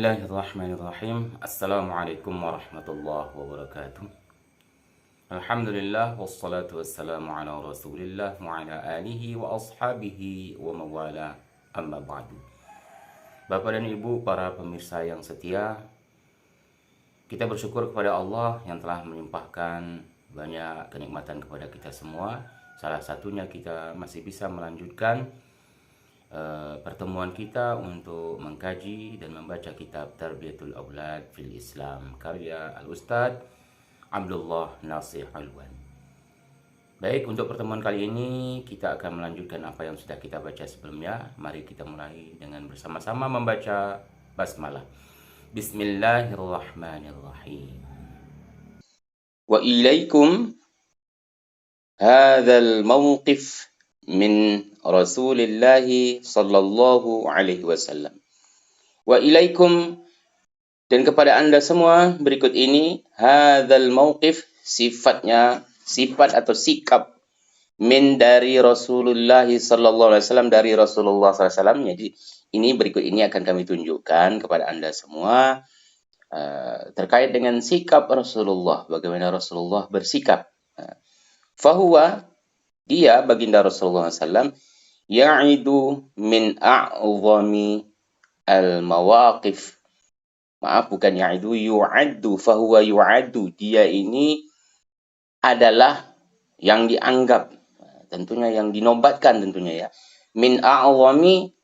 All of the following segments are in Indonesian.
Bismillahirrahmanirrahim. Assalamualaikum warahmatullahi wabarakatuh. Alhamdulillah wassalatu wassalamu ala Rasulillah wa ala alihi wa ashabihi wa mawala amma ba'du. Bapak dan Ibu para pemirsa yang setia, kita bersyukur kepada Allah yang telah melimpahkan banyak kenikmatan kepada kita semua. Salah satunya kita masih bisa melanjutkan pertemuan kita untuk mengkaji dan membaca kitab Tarbiyatul Aulad fil Islam karya Al-Ustadz Abdullah Nasir Alwan. Baik, untuk pertemuan kali ini kita akan melanjutkan apa yang sudah kita baca sebelumnya. Mari kita mulai dengan bersama-sama membaca basmalah. Bismillahirrahmanirrahim. Wa ilaikum hadzal mawqif min Rasulillah sallallahu alaihi wasallam. Wa ilaikum, dan kepada Anda semua berikut ini hadzal mauqif, sifat atau sikap min dari Rasulullah sallallahu alaihi wasallam, dari Rasulullah sallallahu alaihi wasallam. Jadi ini berikut ini akan kami tunjukkan kepada Anda semua terkait dengan sikap Rasulullah, bagaimana Rasulullah bersikap. Fahuwa, dia baginda Rasulullah SAW, ya'idu min a'zami al-mawaqif. Maaf, bukan ya'idu, yu'addu. Fahuwa yu'addu, dia ini adalah yang dianggap, tentunya yang dinobatkan tentunya ya. Min a'zami,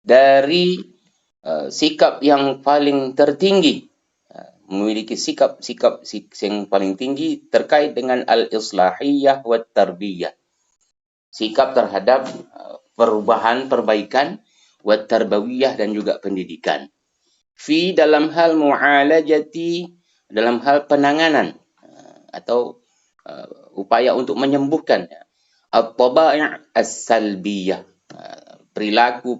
dari sikap yang paling tertinggi, memiliki sikap yang paling tinggi terkait dengan al-islahiyah wa tarbiyah. Sikap terhadap perubahan, perbaikan, wa tarbawiyah, dan juga pendidikan. Fi, dalam hal mu'alajati, dalam hal penanganan atau upaya untuk menyembuhkan at-tabai' as-salbiyah, perilaku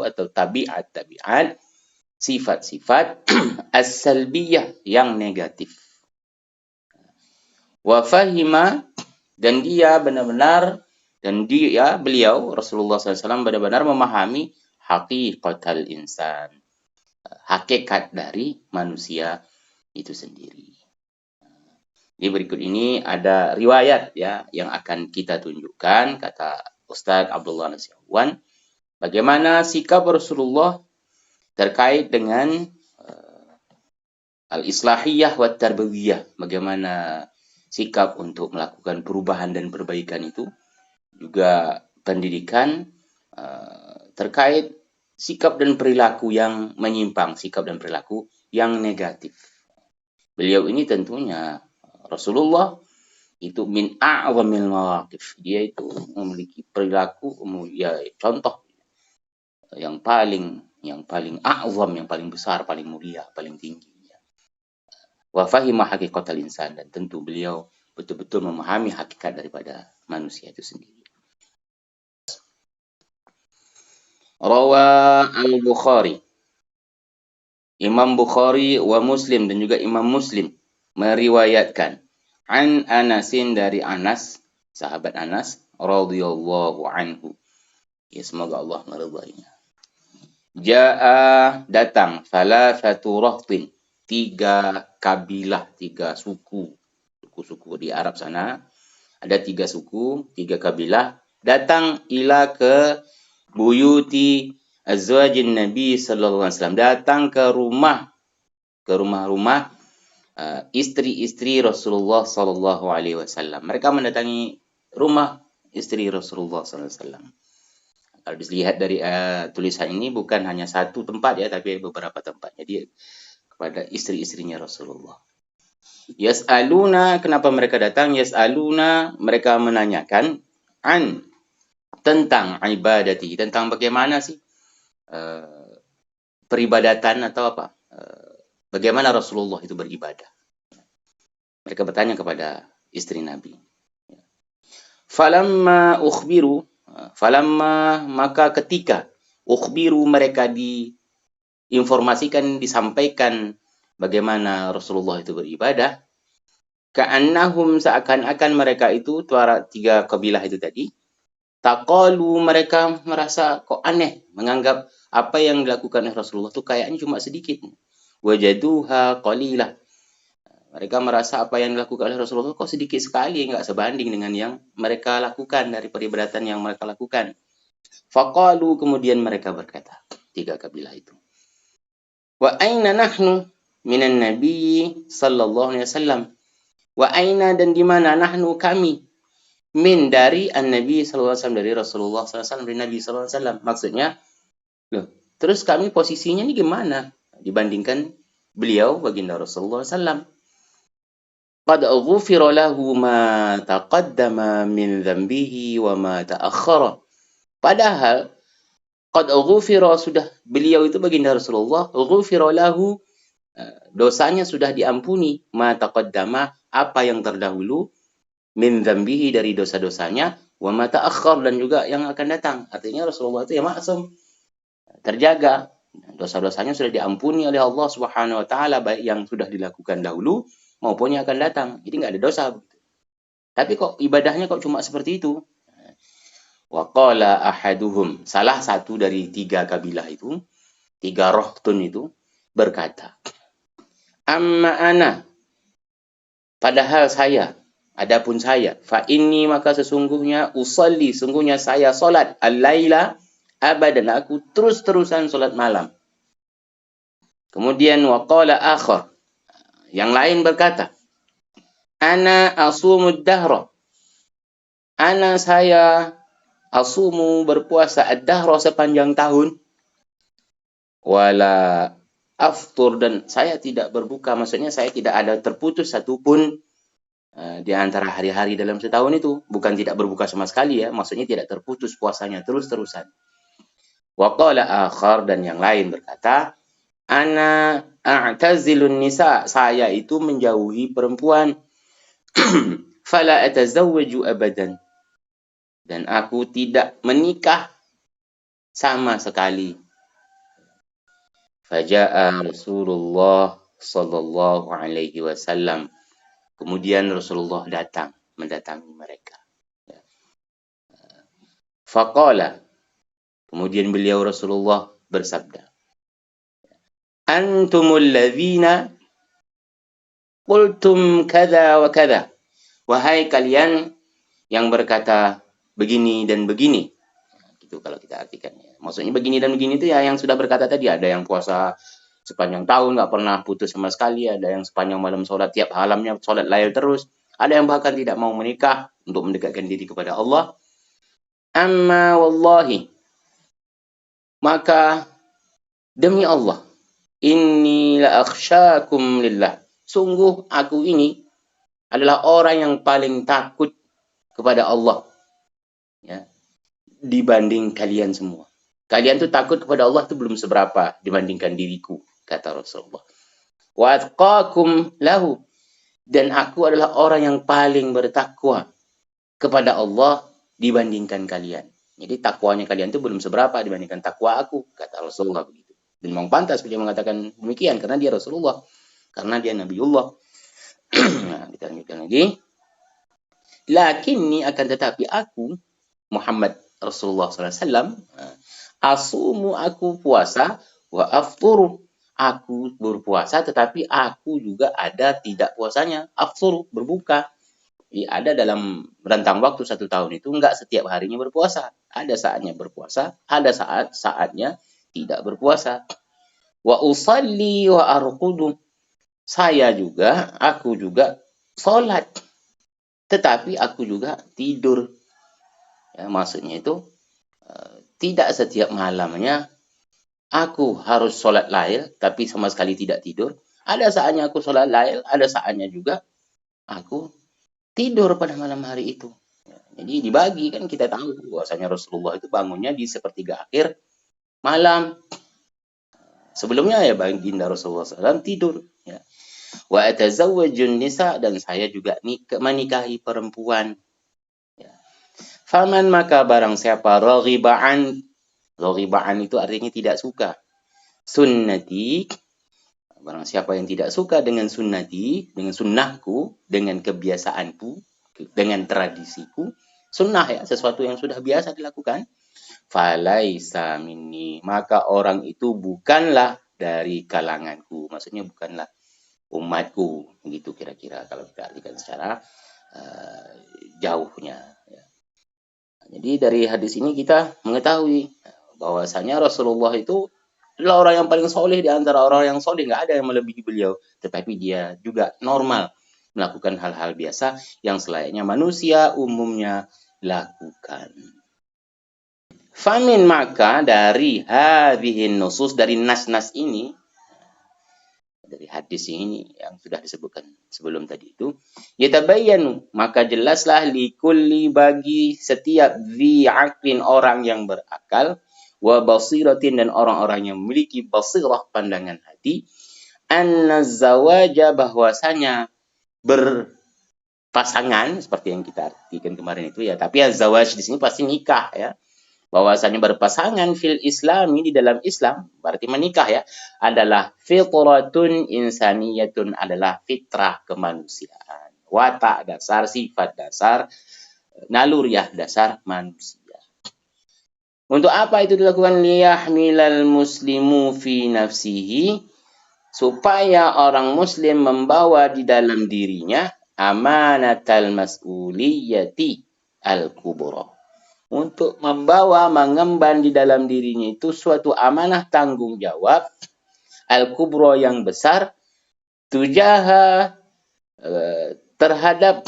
atau tabiat, sifat-sifat as-salbiyah yang negatif. Wa fahima, dan beliau Rasulullah SAW benar-benar memahami haqiqatal insan, hakikat dari manusia itu sendiri. Di berikut ini ada riwayat ya yang akan kita tunjukkan, kata Ustadz Abdullah Nasir Alwan, bagaimana sikap Rasulullah terkait dengan al-islahiyah wa tarbawiyah, bagaimana sikap untuk melakukan perubahan dan perbaikan itu, juga pendidikan terkait sikap dan perilaku yang menyimpang, sikap dan perilaku yang negatif. Beliau ini tentunya Rasulullah itu min a'zamil mawaqif, dia itu memiliki perilaku ya contoh yang paling a'zam, yang paling besar, paling mulia, paling tinggi. Wa fahima haqiqatal insan, dan tentu beliau betul-betul memahami hakikat daripada manusia itu sendiri. Rawa al-Bukhari, Imam Bukhari wa Muslim, dan juga Imam Muslim meriwayatkan an Anasin, dari Anas, sahabat Anas radhiyallahu anhu, ya semoga Allah meridainya. Ja'a, datang, thalathatu rahtin, 3 kabilah, 3 suku di Arab sana, ada 3 suku, 3 kabilah, datang ila ke buyuti azwajin Nabi sallallahu alaihi wasallam, datang ke rumah-rumah istri-istri Rasulullah sallallahu alaihi wasallam. Mereka mendatangi rumah istri Rasulullah sallallahu alaihi wasallam. Kalau dilihat dari tulisan ini bukan hanya satu tempat ya, tapi beberapa tempat. Jadi kepada istri-istrinya Rasulullah. Yas'aluna, kenapa mereka datang? Yas'aluna, mereka menanyakan tentang ibadati, tentang bagaimana sih peribadatan atau apa? Bagaimana Rasulullah itu beribadah. Mereka bertanya kepada istri Nabi. Falamma ukhbiru, maka ketika ukhbiru, mereka diinformasikan, disampaikan bagaimana Rasulullah itu beribadah, ka'annahum, seakan-akan mereka itu, 3 kabilah itu tadi, Taqalu, mereka merasa kok aneh, menganggap apa yang dilakukan oleh Rasulullah itu kayaknya cuma sedikit. Wajaduha qalilah. Mereka merasa apa yang dilakukan oleh Rasulullah kok sedikit sekali, nggak sebanding dengan yang mereka lakukan dari peribadatan yang mereka lakukan. Faqalu, kemudian mereka berkata, tiga kabilah itu. Wa aina nahnu minan nabi sallallahu alaihi wasallam. Wa aina, dan di mana, nahnu kami, min dari an-nabi sallallahu alaihi wasallam, dari Rasulullah sallallahu alaihi wasallam, dari Nabi sallallahu alaihi wasallam. Maksudnya, loh, terus kami posisinya ini gimana dibandingkan beliau, baginda Rasulullah sallallahu alaihi wasallam? Qad ghufira lahu ma taqaddama min dhanbihi wa ma ta'akhkhara. Padahal qad ghufira, sudah, beliau itu baginda Rasulullah, ghufira lahu, dosanya sudah diampuni, ma taqaddama, apa yang terdahulu, min dhanbihi, dari dosa-dosanya, wa ma ta'akhkhar, dan juga yang akan datang. Artinya Rasulullah itu yang maksum, terjaga, dosa-dosanya sudah diampuni oleh Allah Subhanahu wa taala, baik yang sudah dilakukan dahulu maupun yang akan datang. Jadi nggak ada dosa. Tapi kok ibadahnya kok cuma seperti itu? Wa qala ahaduhum, salah satu dari tiga kabilah itu, tiga rohtun itu, berkata, amma ana, padahal saya, adapun saya, fa inni, maka sesungguhnya, usalli, sungguhnya saya solat, al-laila abadan, aku terus-terusan solat malam. Kemudian wa qala akhar, yang lain berkata, ana asumud dahra, ana, saya, asumu, berpuasa, ad-dahra, sepanjang tahun, wala aftur, dan saya tidak berbuka, maksudnya saya tidak ada terputus satupun di antara hari-hari dalam setahun itu, bukan tidak berbuka sama sekali ya, maksudnya tidak terputus puasanya, terus-terusan. Wa qala akhar, dan yang lain berkata, ana a'tazilun nisa, saya itu menjauhi perempuan, fala atazawwaju abadan, dan aku tidak menikah sama sekali. Faja'a Rasulullah sallallahu alaihi wasallam, kemudian Rasulullah datang, mendatangi mereka. Faqala, kemudian beliau Rasulullah bersabda, antumul ladzina qultum kadza wa kadza, wahai kalian yang berkata begini dan begini. Gitu kalau kita artikannya. Maksudnya begini dan begini itu ya yang sudah berkata tadi, ada yang puasa sepanjang tahun nggak pernah putus sama sekali, ada yang sepanjang malam sholat, tiap malamnya sholat layl terus, ada yang bahkan tidak mau menikah untuk mendekatkan diri kepada Allah. Amma wallahi, maka demi Allah, inni la akhsyakum lillah, sungguh aku ini adalah orang yang paling takut kepada Allah, ya, dibanding kalian semua. Kalian tuh takut kepada Allah tuh belum seberapa dibandingkan diriku, kata Rasulullah. Wa atqakum lahu, dan aku adalah orang yang paling bertakwa kepada Allah dibandingkan kalian. Jadi takwanya kalian itu belum seberapa dibandingkan takwa aku, kata Rasulullah begitu. Dan memang pantas beliau mengatakan demikian karena dia Rasulullah, karena dia Nabiullah. Nah, kita lanjutkan lagi. Lakinni, akan tetapi aku, Muhammad Rasulullah SAW, asumu, aku puasa, wa afturu, aku berpuasa, tetapi aku juga ada tidak puasanya, afturu, berbuka. Ada dalam rentang waktu 1 tahun itu enggak setiap harinya berpuasa. Ada saatnya berpuasa, ada saatnya tidak berpuasa. Wa usalli wa arqudu, aku juga sholat, tetapi aku juga tidur. Ya, maksudnya itu tidak setiap malamnya aku harus sholat lail, tapi sama sekali tidak tidur. Ada saatnya aku sholat lail, ada saatnya juga aku tidur pada malam hari itu. Jadi dibagi, kan kita tahu bahwasanya Rasulullah itu bangunnya di sepertiga akhir malam. Sebelumnya ya baginda Rasulullah SAW tidur. Ya. Wa atazawwajun nisa, dan saya juga menikahi perempuan. Ya. Faman, maka barang siapa, raghiba'an itu artinya tidak suka. Sunnati, barang siapa yang tidak suka dengan sunnati, dengan sunnahku, dengan kebiasaanku, dengan tradisiku, sunnah ya, sesuatu yang sudah biasa dilakukan, falaisa minni, maka orang itu bukanlah dari kalanganku, maksudnya bukanlah umatku, begitu kira-kira kalau kita artikan secara uh, jauhnya ya. Jadi dari hadis ini kita mengetahui bahwasanya Rasulullah itu adalah orang yang paling soleh di antara orang yang soleh, nggak ada yang melebihi beliau, tetapi dia juga normal melakukan hal-hal biasa yang selayaknya manusia umumnya lakukan. Famin, maka dari hadhihin nusus, dari nas-nas ini, dari hadis ini yang sudah disebutkan sebelum tadi itu, yatabayyanu, maka jelaslah likulli, bagi setiap dzi aqlin, orang yang berakal, wa basiratin, dan orang-orang yang memiliki basirah, pandangan hati, anna zawaja, bahwasanya berpasangan, seperti yang kita artikan kemarin itu ya, tapi ya zawaj di sini pasti nikah ya, bahwasanya berpasangan fil islami, di dalam Islam, berarti menikah ya, adalah fitratun insaniyatun, adalah fitrah kemanusiaan, watak dasar, sifat dasar, naluriah dasar manusia. Untuk apa itu dilakukan? Liyahmilal muslimu fi nafsihi, supaya orang muslim membawa di dalam dirinya amanatal mas'uliyati al-kubra, untuk membawa, mengemban di dalam dirinya itu suatu amanah tanggung jawab al-kubra, yang besar, tujaha, terhadap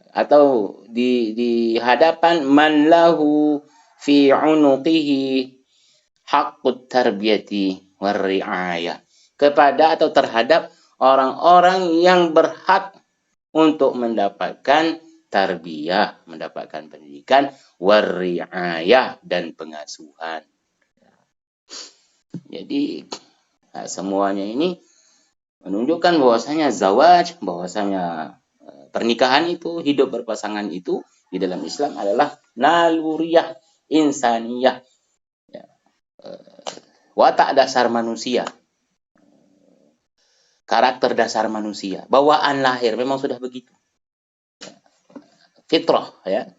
atau di hadapan man lahu fi unuqihi haqqut tarbiyati war ri'ayah, kepada atau terhadap orang-orang yang berhak untuk mendapatkan tarbiyah, mendapatkan pendidikan, war ri'ayah, dan pengasuhan. Jadi semuanya ini menunjukkan bahwasanya zawaj, bahwasanya pernikahan itu, hidup berpasangan itu di dalam Islam adalah naluriyah insaniyah, ya, watak dasar manusia, karakter dasar manusia, bawaan lahir memang sudah begitu, fitrah ya.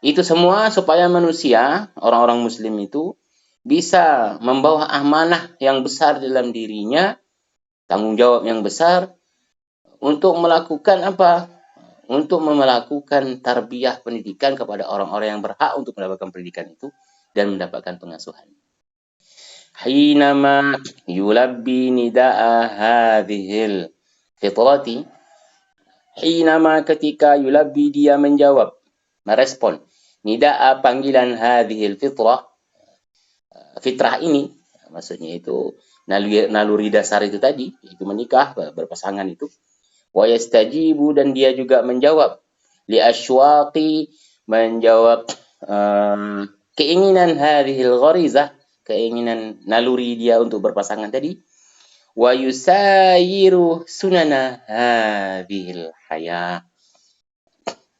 Itu semua supaya manusia, orang-orang muslim itu bisa membawa amanah yang besar dalam dirinya, tanggung jawab yang besar, untuk melakukan apa? Untuk melakukan tarbiyah, pendidikan kepada orang-orang yang berhak untuk mendapatkan pendidikan itu dan mendapatkan pengasuhan. Hinama yulabbi nida'a hadhil fitrati, hinama, ketika, yulabbi, dia menjawab, merespon, nida'a, panggilan, hadhil fitrah, fitrah ini, maksudnya itu naluri dasar itu tadi, itu menikah, berpasangan itu, wa yastajibu, dan dia juga menjawab, li asywaqi, menjawab keinginan hadhil gharizah, keinginan naluri dia untuk berpasangan tadi, wa yusayiru sunana hadhil hayah,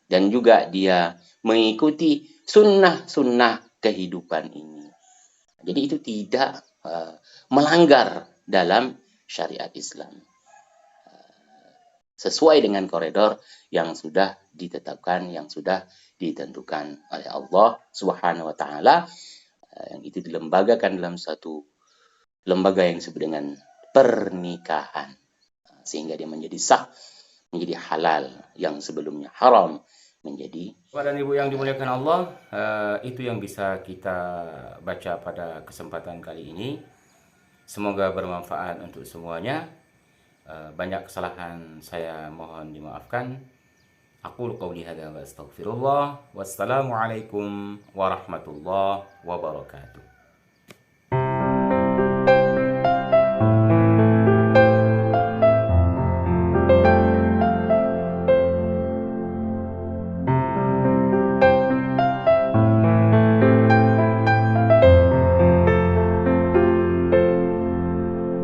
dan juga dia mengikuti sunnah-sunnah kehidupan ini. Jadi itu tidak melanggar dalam syariat Islam, sesuai dengan koridor yang sudah ditetapkan, yang sudah ditentukan oleh Allah Subhanahu wa taala, yang itu dilembagakan dalam satu lembaga yang disebut dengan pernikahan, sehingga dia menjadi sah, menjadi halal, yang sebelumnya haram menjadi. Bapak dan Ibu yang dimuliakan Allah, itu yang bisa kita baca pada kesempatan kali ini. Semoga bermanfaat untuk semuanya. Banyak kesalahan saya mohon dimaafkan. Aqulu qauli hadza wa astaghfirullah. Wassalamualaikum warahmatullahi wabarakatuh.